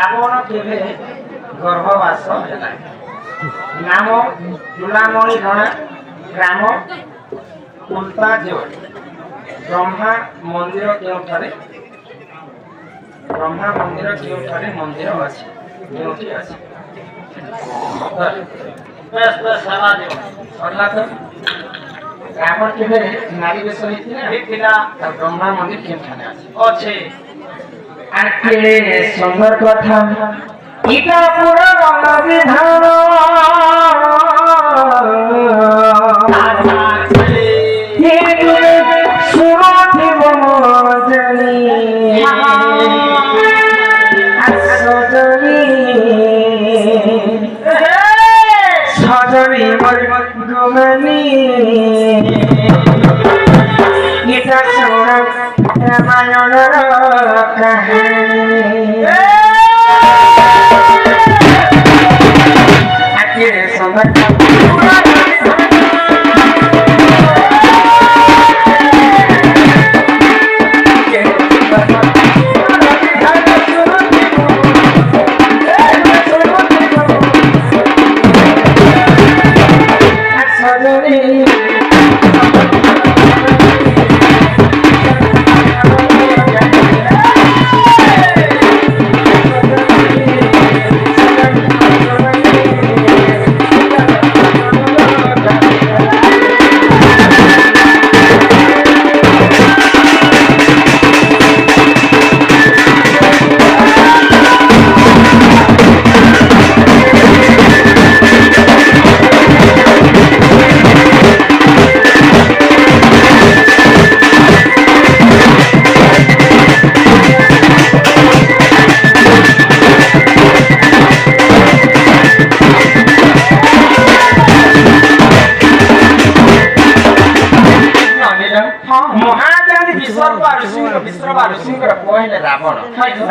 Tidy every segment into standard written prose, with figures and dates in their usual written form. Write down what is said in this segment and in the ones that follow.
ରାବଣ କେବେ ଗର୍ଭବାସ ହେଲା। ନାମ ଚୂଡ଼ାମଣି ରଣା, ଗ୍ରାମ କୁନ୍ତା ଦେଓ। ବ୍ରହ୍ମା ମନ୍ଦିର କେଉଁଠାରେ ମନ୍ଦିର ଅଛି? କେଉଁଠି ଅଛି? ବେଶ ସେବା ଦିଅ ସରିଲା ତ। ରାବଣ କେବେ ନାରୀ ବେଶ ହେଇଥିଲା? ବ୍ରହ୍ମା ମନ୍ଦିର କେଉଁଠାରେ ଅଛି? আজকে সুন্দর কথা ইটা পুরো বিধান সুরথিব জানি সজনী মরমনি এটা শোনা রামায়ণের কাহিনী। আজকে সুন্দর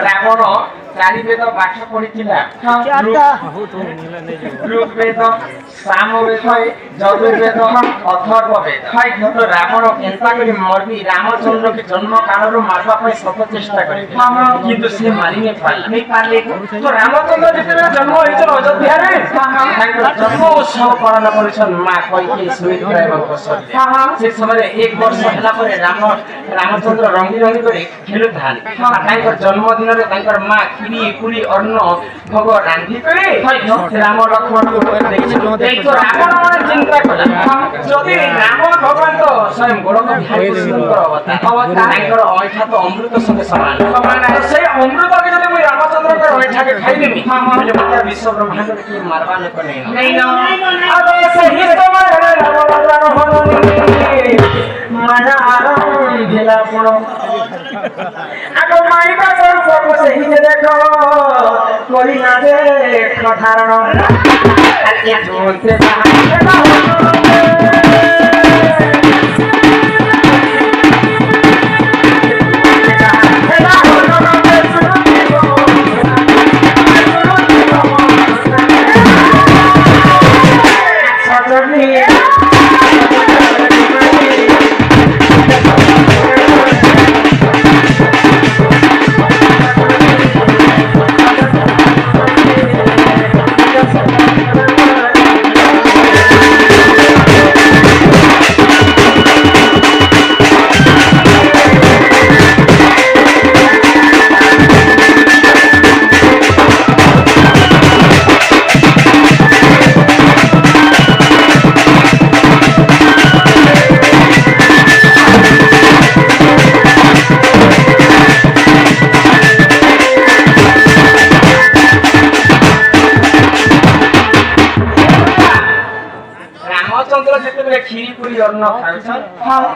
ରାବଣ ଚାରିବେଦ ପାଠ ପଢିଥିଲା। ଋଗ୍ବେଦ, ସାମବେଦ, ଯଜୁର୍ବେଦ, ଅଥର୍ବ ବେଦ। ରାବଣ କେନ୍ତା କରି ମରବି ରାମଚନ୍ଦ୍ରকে ଜନ୍ମ କାଳରୁ ମାରବା ପାଇଁ ଶତ ଚେଷ୍ଟା କରିଥିଲା, କିନ୍ତୁ ସେ ମାରି ନେଇ ପାରିଲେ। ତ ରାମଚନ୍ଦ୍ର ଯେତେବେଳେ ଜନ୍ମ ହେଇଛନ୍ ଅଯୋଧ୍ୟାରେ, ତାଙ୍କର ଜନ୍ମ ଉତ୍ସବ ପାଳନ କରିଛନ୍ ମା କୈକେୟୀ, ସୁମିତ୍ରା ଏବଂ କୌଶଲ୍ୟା। ସେ ସମୟରେ 1 ବର୍ଷ ହେଲା ପରେ ରାମଚନ୍ଦ୍ର ରଙ୍ଗି ରଙ୍ଗି କରି ଖେଳୁଥାନ୍ତି। ତାଙ୍କର ଜନ୍ମଦିନରେ ତାଙ୍କର ମା କ୍ଷୀରି ପୁରୀ ଅନ୍ନ ଭୋଗ ରାନ୍ଧି କରି ରାମ ଲକ୍ଷ୍ମଣଙ୍କୁ ଦେଇଛନ୍ତି। ରାବଣ ଚିନ୍ତା କଲା, ଯଦି ରାମ ଭଗବାନ ତ ସ୍ୱୟଂ ଗୋଳକ ବିହାରୀ ସୁନ୍ଦର ଅବତାର, ତାଙ୍କର ଅଇଠା ତ ଅମୃତ ସଙ୍ଗେ ସମାନ। ସେଇ ଅମୃତକେ ଯଦି ମୁଁ ରାମଚନ୍ଦ୍ରଙ୍କ ଅଇଠାକେ ଖାଇଦେବି, ବୋଲେ ମୋତେ ବିଶ୍ୱ ବ୍ରହ୍ମାଣ୍ଡରେ କିଏ ମାରବା ଲୋକ ନେଇ ସେହି ସମୟରେ ମାୟା ଆରମ୍ଭିଲା ଆପଣ ଆଗ ମାଇକା ସ୍ୱରୂପ ସେହି ଦେଖ କରିନା ଦେଖ ଧାରଣ ଆଜ୍ଞା ଜୋତେ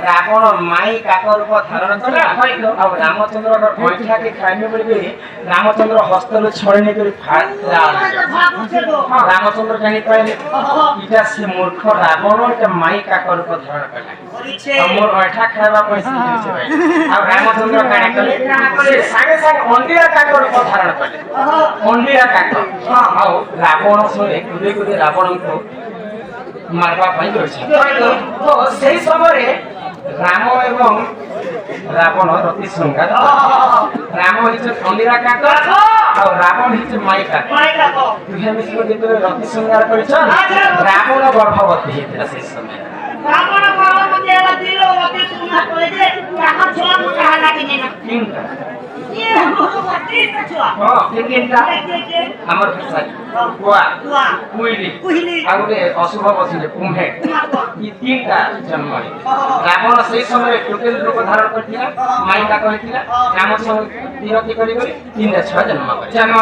ରାବଣ ମାଇ କାକ ରୂପ ଧାରଣ କଲା। ଆଉ ରାମଚନ୍ଦ୍ର ଅଇଠାକେ ଖାଇବେ ବୋଲି ରାମଚନ୍ଦ୍ର ହସ୍ତରୁ ଛଡେଇ ନେଇକରି ରାମଚନ୍ଦ୍ର ଜାଣିପାରିଲେ ଇଟା ସେ ମୂର୍ଖ ରାବଣ ଏଟା ମାଇ କାକ ରୂପ ଧାରଣ କଲା। ମୋର ଅଇଠା ଖାଇବା ପାଇଁ ଆଉ ରାମଚନ୍ଦ୍ର କାଣା କଲେ, ସାଙ୍ଗେ ସାଙ୍ଗେ ଅଣ୍ଡିରା କାକ ରୂପ ଧାରଣ କଲେ। ଅଣ୍ଡିରା କାକ ଆଉ ରାବଣ ସଙ୍ଗେ କୁଦେ କୁଦେ ରାବଣଙ୍କୁ ମାରବା ପାଇଁ ରହିଛି। ତ ସେହି ସମୟରେ রাম এবং রাবণ রতি সংঘাত রাম হচ্ছে খন্দিরা কাক আর রাবণ হচ্ছে মাই কাক দুহে মিশিয়ে যেতবে রতি সংঘাত করেছ রাবণ গর্ভবতী হয়েছিল সেই সময় রাবণ গর্ভবতী হলা দিল রতি সংঘাত করে যে এখন ছোয়া মোটা হালা কিনে না তিনটা ये ভগবতী ছোয়া তিনটা আমার ভাষায় কুয়া কুইলি আগুনে অশুভ বসিলে কুম্ভে এই তিনটা জন্ম রাবণ সেই সময় টোকেল রূপ ধারণ করেছিল মাইকা করেছিল রামের সঙ্গে বিরতি করে করে তিনটা ছয় জন্ম করে জন্ম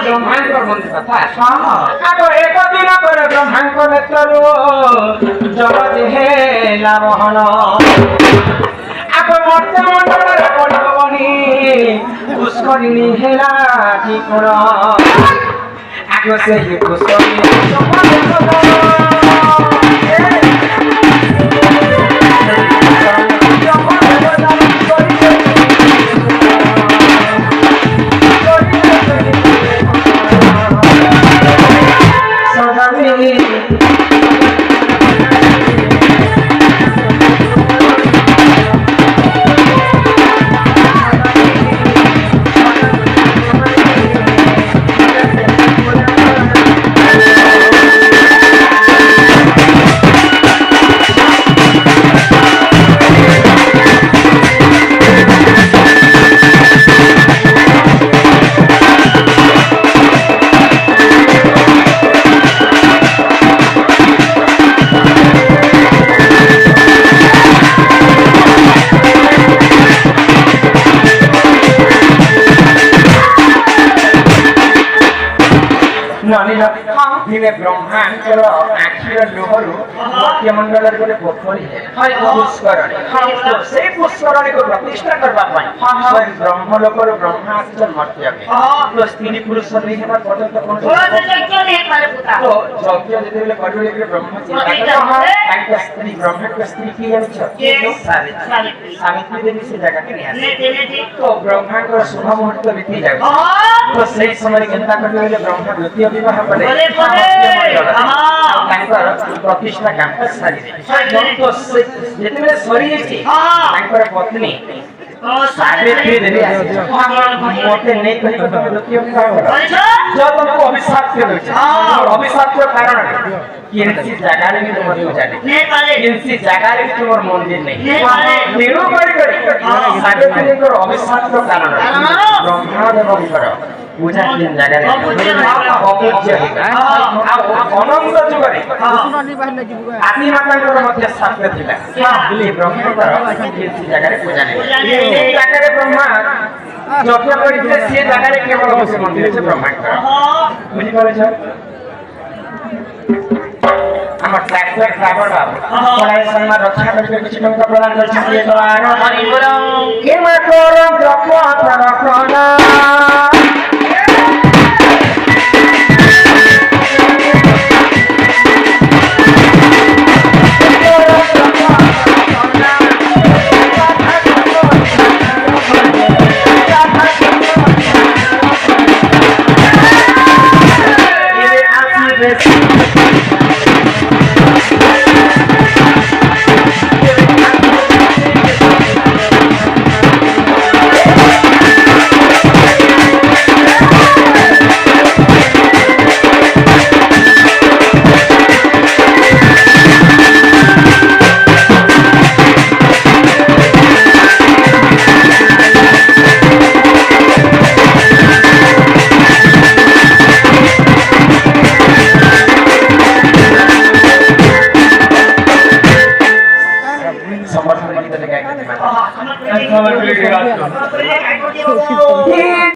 ব্রহ্মাঙ্কর মন্দির কথা আগে একদিন করে ব্রহ্মাঙ্কর নেত্রু জগৎ হে লামহন আগে মর্তে মন্ডলের পরিভবনী পুষ্করিণী হেলা ঠিক আগে সেই পুষ্করিণী ব্রহ্মাঙ্কর আখির লোহরু মন্ডলের গোটে পোখরী পুষ্করণী সেই পুষ্করণীকে প্রতিষ্ঠা করবা পাই স্বয়ং ব্রহ্মলোকর ব্রহ্মা আসছেন মর্ত্যকে তো স্ত্রী পুরুষ নেই হেবার পর্যন্ত কোন তো যজ্ঞ যেতেবেলে করবে ব্রহ্ম চিন্তা একটা স্ত্রী ব্রহ্মাকে স্ত্রী কি জানিছ সাবিত্রী দেবী সে জায়গাকে নিয়ে আসে তো ব্রহ্মাঙ্কর শুভ মুহূর্ত বিতি যাবে তো সেই সময় চিন্তা করবে ব্রহ্মা দ্বিতীয় বিবাহ করে ତାଙ୍କର ପ୍ରତିଷ୍ଠା କାମ ଯେତେବେଳେ ସରିଯାଇଛି ତାଙ୍କର ପତ୍ନୀ ସାବିତ୍ରୀ ଦେବୀ ମତେ ନେଇ କହି ତମକୁ ଅଭିଶାପ ଦେଉଛି ଅଭିଶାପ କାରଣ किसी जगह रे भी तुम जाने किसी जगह रे भी तुम मंदिर नहीं तेणु करी सावित्री को अभिशाप का कारण ब्रह्मा देवଙ୍କର पूजा दिन जगह रे अपूज्य होगा अनंत जुगरे आदि माताଙ୍କର ମଧ୍ୟ ଶାପ ଥିଲା ବୋଲି ବ୍ରହ୍ମାଙ୍କର किसी जगह रे पूजा नहीं এই জায়গাରେ ବ୍ରହ୍ମା যজ্ঞ କରିଥିଲେ ସେ ଜାଗାରେ କେବଳ ସେ ମନ୍ଦିର છે ବ୍ରହ୍ମାଙ୍କର ବୁଝି ପାରୁଛ আমার ট্রাক্টর ড্রাইভার বাবু পড়াই সম্মান রক্ষা করতে কিছু টাকা প্রদান করছেন দিয়ে তো আর কে মা করো রক্ষা রক্ষা समर्थन